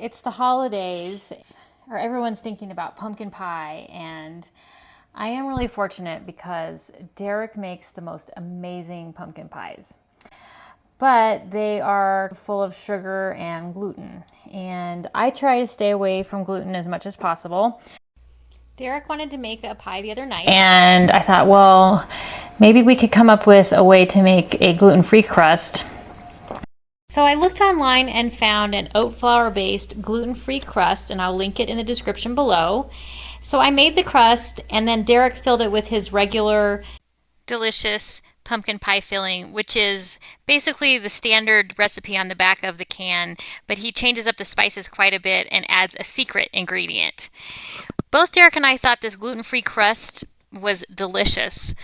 it's the holidays, or everyone's thinking about pumpkin pie, and I am really fortunate because Derek makes the most amazing pumpkin pies. But they are full of sugar and gluten, and I try to stay away from gluten as much as possible. Derek wanted to make a pie the other night, and I thought, well, maybe we could come up with a way to make a gluten-free crust. So I looked online and found an oat flour based gluten-free crust, and I'll link it in the description below. So I made the crust, and then Derek filled it with his regular delicious pumpkin pie filling, which is basically the standard recipe on the back of the can, but he changes up the spices quite a bit and adds a secret ingredient. Both Derek and I thought this gluten-free crust was delicious.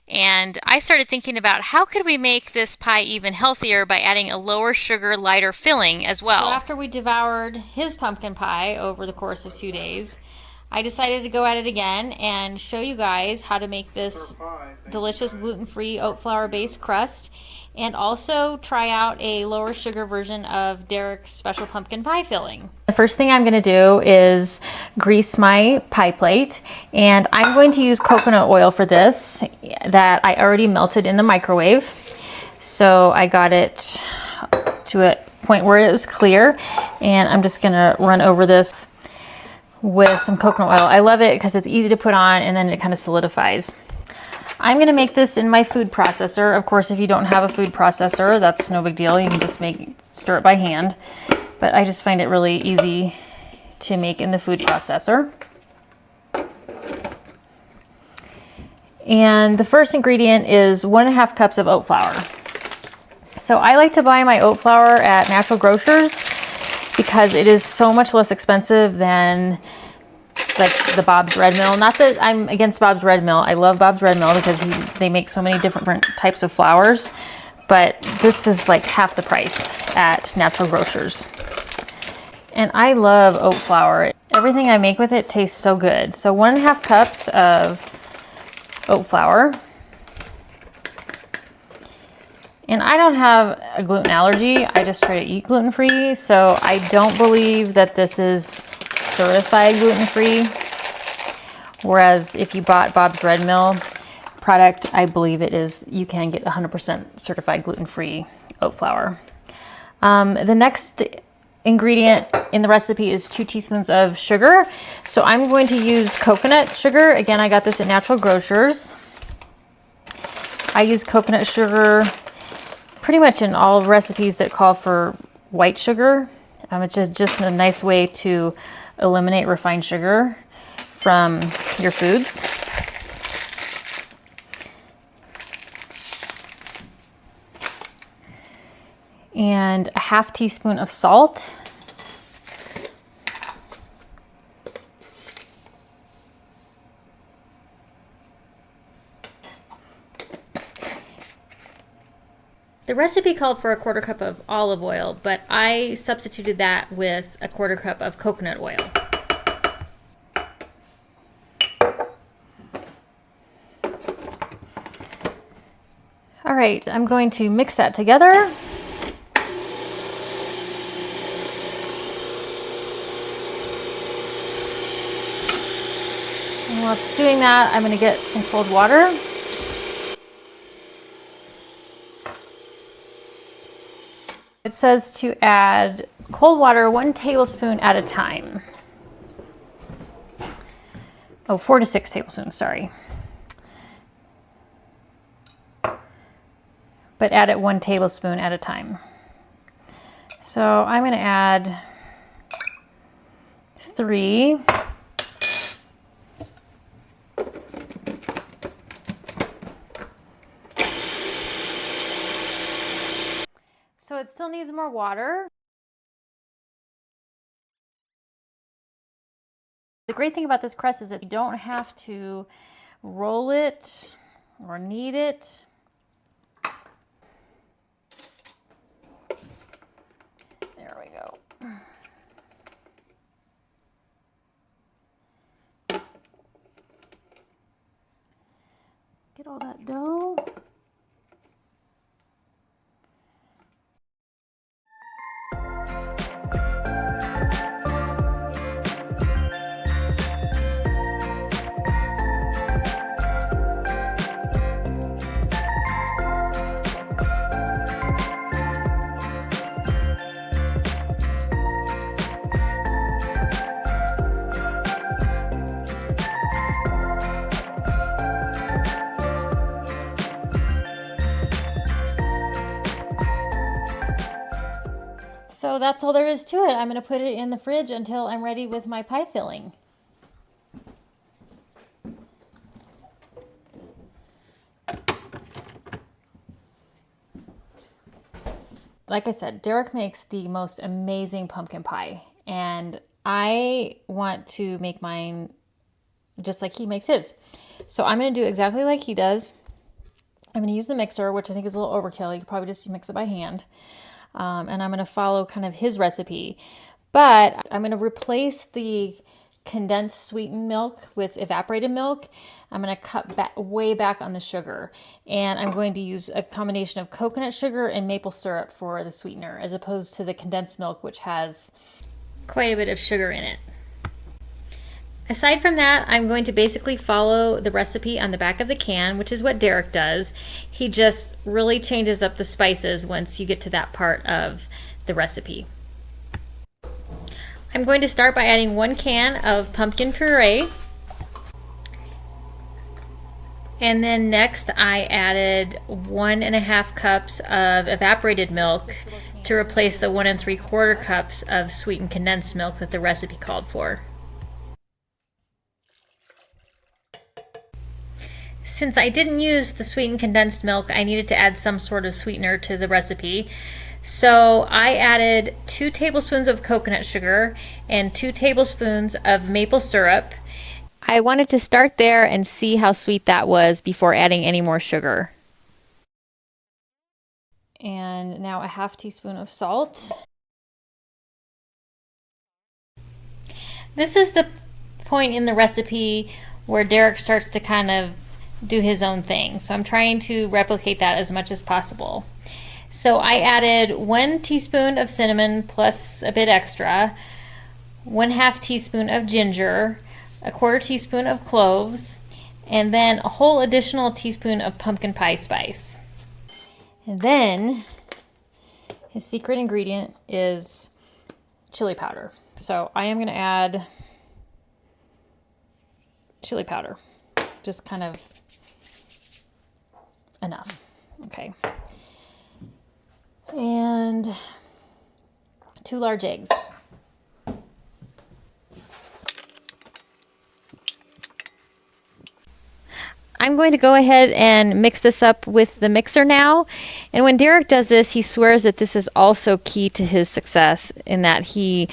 And I started thinking about how could we make this pie even healthier by adding a lower sugar, lighter filling as well. So after we devoured his pumpkin pie over the course of 2 days, I decided to go at it again and show you guys how to make this delicious gluten-free oat flour based crust, and also try out a lower sugar version of Derek's special pumpkin pie filling. The first thing I'm going to do is grease my pie plate, and I'm going to use coconut oil for this that I already melted in the microwave. So I got it to a point where it was clear, and I'm just going to run over this with some coconut oil. I love it because it's easy to put on and then it kind of solidifies. I'm going to make this in my food processor. Of course, if you don't have a food processor, that's no big deal. You can just stir it by hand. But I just find it really easy to make in the food processor. And the first ingredient is 1.5 cups of oat flour. So I like to buy my oat flour at natural grocers because it is so much less expensive than like the Bob's Red Mill. Not that I'm against Bob's Red Mill. I love Bob's Red Mill because they make so many different types of flours. But this is like half the price at natural grocers. And I love oat flour. Everything I make with it tastes so good. So 1.5 cups of oat flour. And I don't have a gluten allergy. I just try to eat gluten-free. So I don't believe that this is certified gluten-free. Whereas if you bought Bob's Red Mill product, I believe it is, you can get 100% certified gluten-free oat flour. The next ingredient in the recipe is 2 teaspoons of sugar. So I'm going to use coconut sugar. Again, I got this at natural grocers. I use coconut sugar pretty much in all recipes that call for white sugar. It's just a nice way to eliminate refined sugar from your foods. And a 1/2 teaspoon of salt. The recipe called for a 1/4 cup of olive oil, but I substituted that with a 1/4 cup of coconut oil. All right, I'm going to mix that together. And while it's doing that, I'm going to get some cold water. It says to add cold water 1 tablespoon at a time. Oh, 4 to 6 tablespoons, sorry. But add it 1 tablespoon at a time. So I'm going to add 3. So it still needs more water. The great thing about this crust is that you don't have to roll it or knead it. There we go. Get all that dough. So that's all there is to it. I'm going to put it in the fridge until I'm ready with my pie filling. Like I said, Derek makes the most amazing pumpkin pie, and I want to make mine just like he makes his. So I'm going to do exactly like he does. I'm going to use the mixer, which I think is a little overkill. You could probably just mix it by hand. And I'm going to follow kind of his recipe. But I'm going to replace the condensed sweetened milk with evaporated milk. I'm going to cut way back on the sugar, and I'm going to use a combination of coconut sugar and maple syrup for the sweetener, as opposed to the condensed milk, which has quite a bit of sugar in it. Aside from that, I'm going to basically follow the recipe on the back of the can, which is what Derek does. He just really changes up the spices once you get to that part of the recipe. I'm going to start by adding 1 can of pumpkin puree. And then next I added 1.5 cups of evaporated milk to replace the 1 3/4 cups of sweetened condensed milk that the recipe called for. Since I didn't use the sweetened condensed milk, I needed to add some sort of sweetener to the recipe. So I added 2 tablespoons of coconut sugar and 2 tablespoons of maple syrup. I wanted to start there and see how sweet that was before adding any more sugar. And now a 1/2 teaspoon of salt. This is the point in the recipe where Derek starts to kind of do his own thing. So I'm trying to replicate that as much as possible. So I added 1 teaspoon of cinnamon plus a bit extra, 1/2 teaspoon of ginger, 1/4 teaspoon of cloves, and then a whole additional teaspoon of pumpkin pie spice. And then his secret ingredient is chili powder. So I am going to add chili powder, just kind of enough. Okay. And 2 large eggs. I'm going to go ahead and mix this up with the mixer now. And when Derek does this, he swears that this is also key to his success, in that he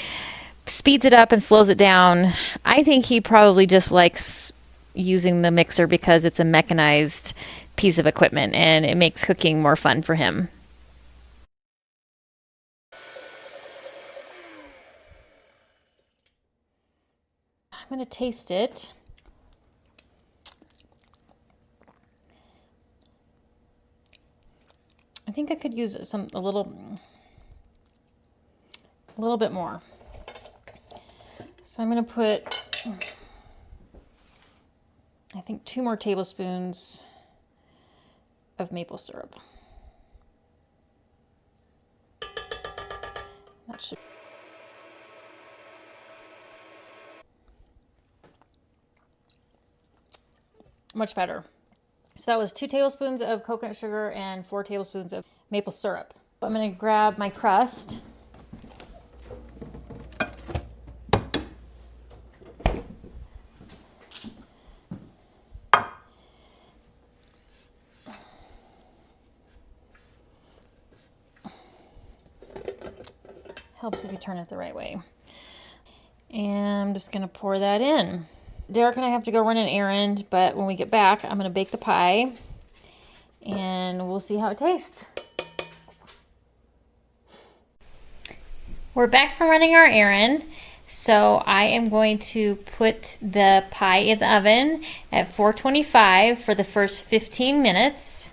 speeds it up and slows it down. I think he probably just likes using the mixer because it's a mechanized piece of equipment and it makes cooking more fun for him. I'm going to taste it. I think I could use a little bit more. So I'm going to put, I think, 2 more tablespoons of maple syrup. That should. Much better. So that was 2 tablespoons of coconut sugar and 4 tablespoons of maple syrup. I'm going to grab my crust. Helps if you turn it the right way. And I'm just going to pour that in. Derek and I have to go run an errand, but when we get back, I'm going to bake the pie and we'll see how it tastes. We're back from running our errand, so I am going to put the pie in the oven at 425 for the first 15 minutes.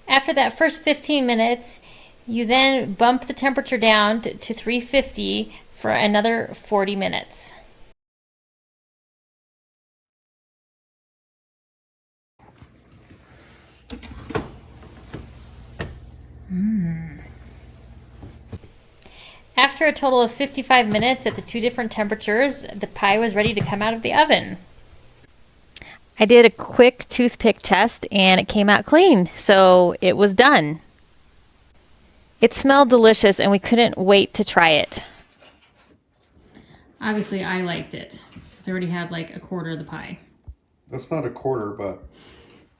After that first 15 minutes, you then bump the temperature down to 350 for another 40 minutes. After a total of 55 minutes at the 2 different temperatures, the pie was ready to come out of the oven. I did a quick toothpick test and it came out clean, so it was done. It smelled delicious and we couldn't wait to try it. Obviously, I liked it because I already had like a quarter of the pie. That's not a quarter, but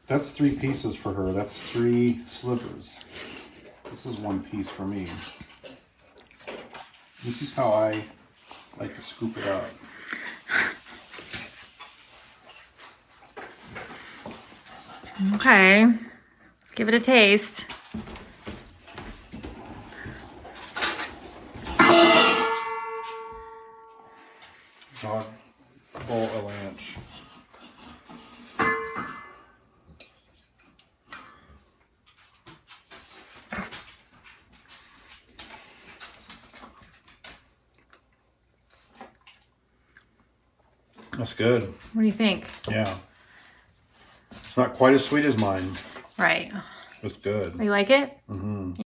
that's 3 pieces for her. That's 3 slivers. This is 1 piece for me. This is how I like to scoop it up. Okay, let's give it a taste. Dog bowl avalanche. That's good. What do you think? Yeah. It's not quite as sweet as mine. Right. It's good. You like it? Mm-hmm.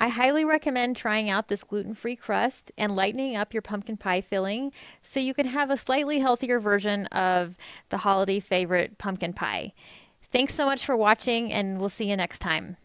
I highly recommend trying out this gluten-free crust and lightening up your pumpkin pie filling so you can have a slightly healthier version of the holiday favorite pumpkin pie. Thanks so much for watching, and we'll see you next time.